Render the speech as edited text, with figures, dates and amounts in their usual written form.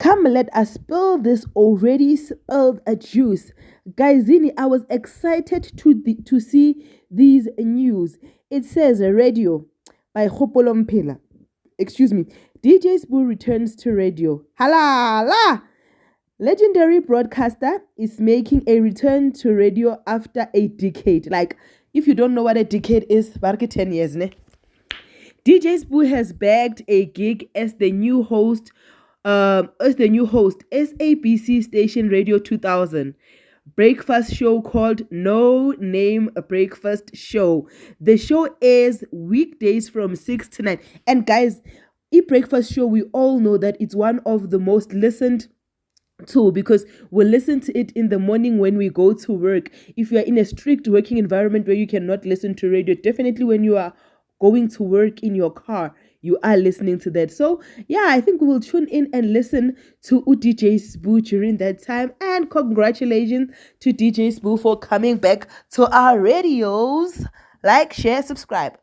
Come, let us spill this already spilled juice. Guys, I was excited to see these news. It says radio by Hopolom Pela. Excuse me. DJ Sbu returns to radio. Halala! Legendary broadcaster is making a return to radio after a decade. Like, if you don't know what a decade is, barke 10 years, ne? DJ Sbu has bagged a gig as the new host, SABC station Radio 2000 breakfast show called No Name Breakfast Show. The show airs weekdays from 6 to 9. And guys, breakfast show, we all know that it's one of the most listened to, because we'll listen to it in the morning when we go to work. If you are in a strict working environment where you cannot listen to radio, definitely when you are going to work in your car, you are listening to that. So yeah, I think we will tune in and listen to DJ Sbu during that time. And congratulations to DJ Sbu for coming back to our radios. Like, share, subscribe.